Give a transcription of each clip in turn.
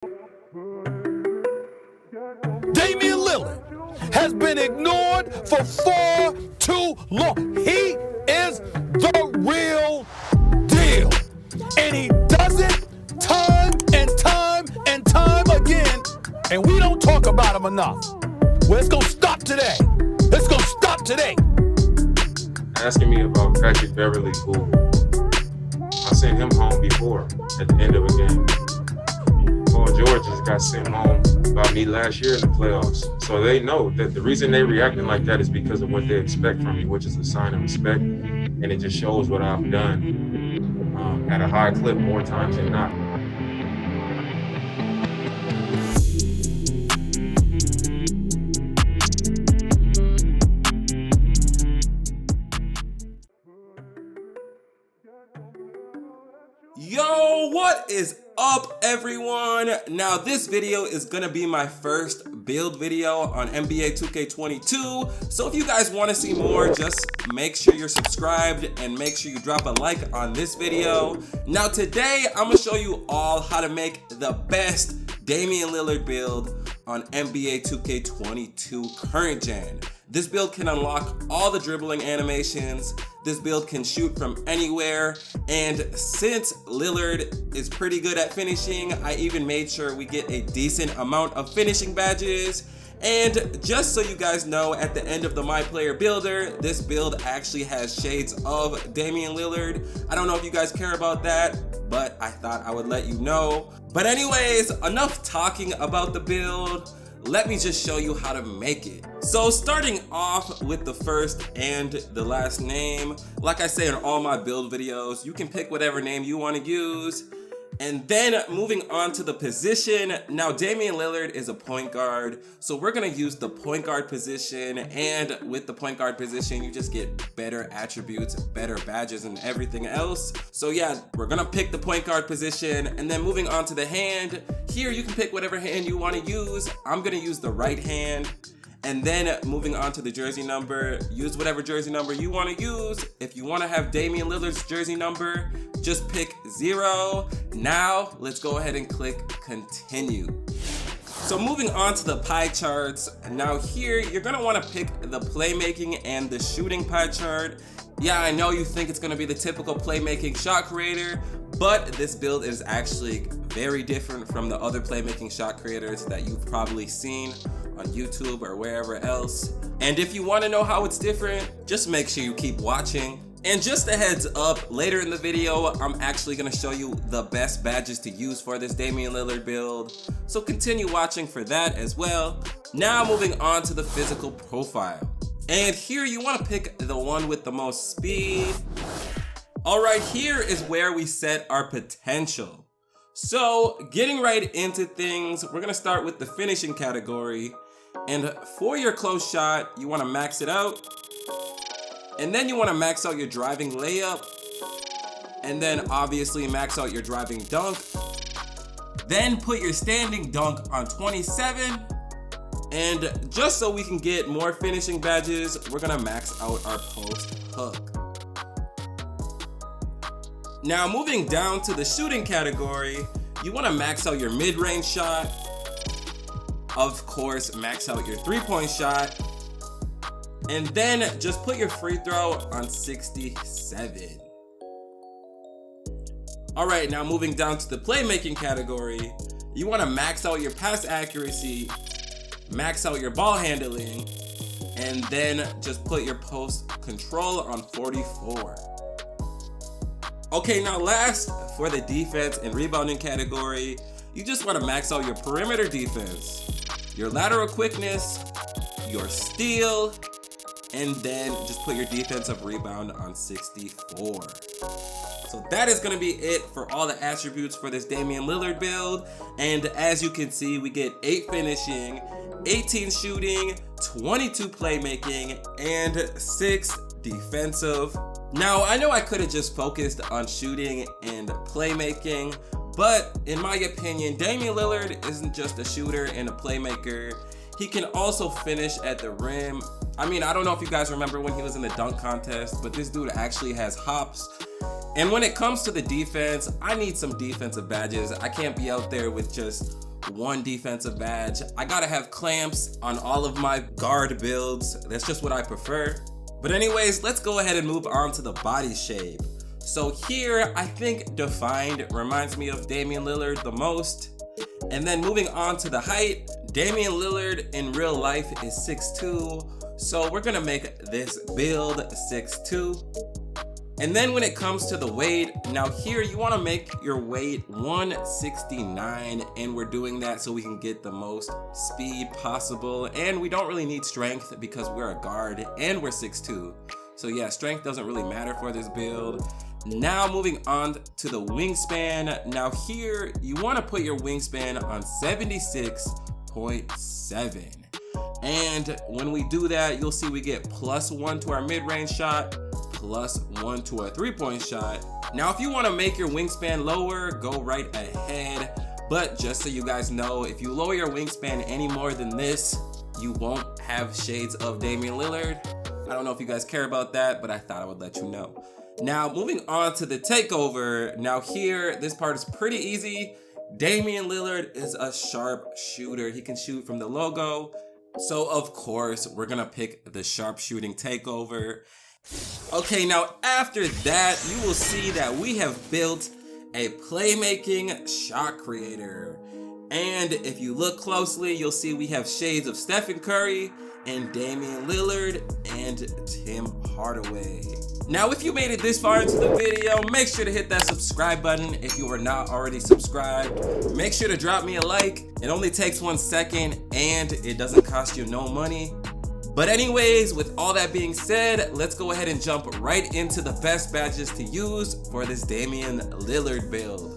Damian Lillard has been ignored for far too long. He is the real deal. And he does it time and time and time again. And we don't talk about him enough. Well, it's going to stop today. It's going to stop today. Asking me about Patrick Beverly, who I sent him home before at the end of a game. Paul George just got sent home by me last year in the playoffs. So they know that the reason they reacting like that is because of what they expect from me, which is a sign of respect. And it just shows what I've done at a high clip more times than not. Yo, what is up, everyone? Now this video is gonna be my first build video on NBA 2K22, so if you guys want to see more, just make sure you're subscribed and make sure you drop a like on this video. Now today I'm gonna show you all how to make the best Damian Lillard build on NBA 2K22 current gen. This build can unlock all the dribbling animations. This build can shoot from anywhere, and since Lillard is pretty good at finishing, I even made sure we get a decent amount of finishing badges. And just so you guys know, at the end of the My Player Builder, this build actually has shades of Damian Lillard. I don't know if you guys care about that, but I thought I would let you know. But anyways, enough talking about the build. Let me just show you how to make it. So starting off with the first and the last name, like I say in all my build videos, you can pick whatever name you want to use. And then moving on to the position, now Damian Lillard is a point guard, so we're gonna use the point guard position, and with the point guard position, you just get better attributes, better badges, and everything else. So yeah, we're gonna pick the point guard position, and then moving on to the hand, here you can pick whatever hand you wanna use. I'm gonna use the right hand. And then moving on to the jersey number, use whatever jersey number you want to use. If you want to have Damian Lillard's jersey number, just pick 0. Now, let's go ahead and click continue. So moving on to the pie charts. Now here, you're going to want to pick the playmaking and the shooting pie chart. Yeah, I know you think it's going to be the typical playmaking shot creator, but this build is actually very different from the other playmaking shot creators that you've probably seen on YouTube or wherever else. And if you want to know how it's different, just make sure you keep watching. And just a heads up, later in the video, I'm actually going to show you the best badges to use for this Damian Lillard build. So continue watching for that as well. Now moving on to the physical profile. And here you want to pick the one with the most speed. All right, here is where we set our potential. So getting right into things, we're going to start with the finishing category. And for your close shot, you want to max it out. And then you want to max out your driving layup. And then obviously max out your driving dunk. Then put your standing dunk on 27. And just so we can get more finishing badges, we're gonna max out our post hook. Now moving down to the shooting category, you wanna max out your mid-range shot. Of course, max out your three-point shot. And then just put your free throw on 67. All right, now moving down to the playmaking category, you wanna max out your pass accuracy, max out your ball handling, and then just put your post control on 44. Okay, now last, for the defense and rebounding category, you just want to max out your perimeter defense, your lateral quickness, your steal, and then just put your defensive rebound on 64. So that is going to be it for all the attributes for this Damian Lillard build. And as you can see, we get 8 finishing, 18 shooting, 22 playmaking, and 6 defensive. Now, I know I could have just focused on shooting and playmaking, but in my opinion, Damian Lillard isn't just a shooter and a playmaker. He can also finish at the rim. I mean, I don't know if you guys remember when he was in the dunk contest, but this dude actually has hops. And when it comes to the defense, I need some defensive badges. I can't be out there with just 1 defensive badge. I gotta have clamps on all of my guard builds. That's just what I prefer. But anyways, let's go ahead and move on to the body shape. So here, I think defined reminds me of Damian Lillard the most. And then moving on to the height, Damian Lillard in real life is 6'2", so we're gonna make this build 6'2". And then when it comes to the weight, now here you wanna make your weight 169, and we're doing that so we can get the most speed possible. And we don't really need strength because we're a guard and we're 6'2". So yeah, strength doesn't really matter for this build. Now moving on to the wingspan. Now here, you wanna put your wingspan on 76.7. And when we do that, you'll see we get +1 to our mid-range shot, +1 to our 3-point shot. Now, if you wanna make your wingspan lower, go right ahead. But just so you guys know, if you lower your wingspan any more than this, you won't have shades of Damian Lillard. I don't know if you guys care about that, but I thought I would let you know. Now, moving on to the takeover. Now here, this part is pretty easy. Damian Lillard is a sharp shooter. He can shoot from the logo. So of course, we're gonna pick the sharp shooting takeover. Okay, now after that, you will see that we have built a playmaking shot creator. And if you look closely, you'll see we have shades of Stephen Curry and Damian Lillard and Tim Hardaway. Now, if you made it this far into the video, make sure to hit that subscribe button if you are not already subscribed. Make sure to drop me a like. It only takes 1 second and it doesn't cost you no money. But anyways, with all that being said, let's go ahead and jump right into the best badges to use for this Damian Lillard build.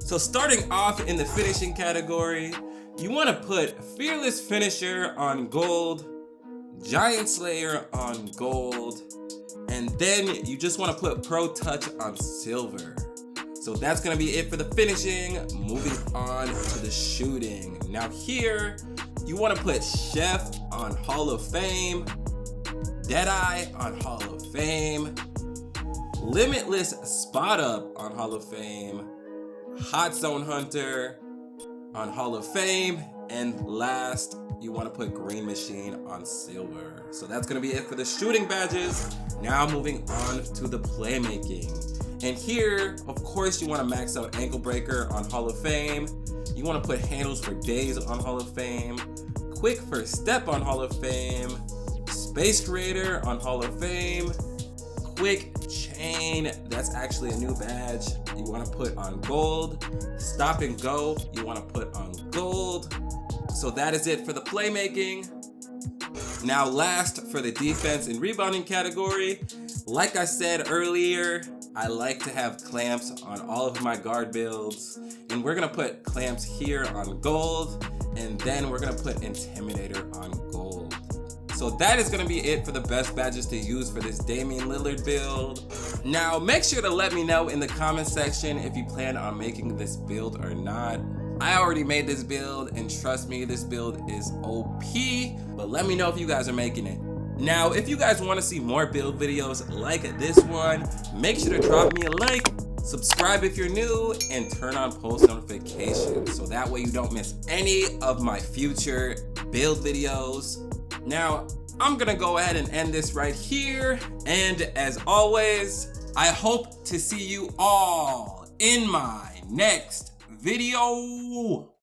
So starting off in the finishing category, you want to put Fearless Finisher on gold, Giant Slayer on gold, and then you just want to put Pro Touch on silver. So that's going to be it for the finishing. Moving on to the shooting. Now here, you want to put Chef on Hall of Fame, Deadeye on Hall of Fame, Limitless Spot Up on Hall of Fame, Hot Zone Hunter on Hall of Fame, and last, you want to put Green Machine on silver. So that's going to be it for the shooting badges. Now moving on to the playmaking. And here, of course, you want to max out Ankle Breaker on Hall of Fame. You want to put Handles for Days on Hall of Fame, Quick First Step on Hall of Fame, Space Creator on Hall of Fame, Quick Chain, that's actually a new badge, you want to put on gold. Stop and Go, you want to put on gold. So that is it for the playmaking. Now last, for the defense and rebounding category, like I said earlier, I like to have clamps on all of my guard builds, and we're gonna put clamps here on gold, and then we're gonna put Intimidator on gold. So that is gonna be it for the best badges to use for this Damian Lillard build. Now make sure to let me know in the comment section if you plan on making this build or not. I already made this build, and trust me, this build is OP, but let me know if you guys are making it. Now, if you guys want to see more build videos like this one, make sure to drop me a like, subscribe if you're new, and turn on post notifications so that way you don't miss any of my future build videos. Now, I'm gonna go ahead and end this right here, and as always, I hope to see you all in my next video.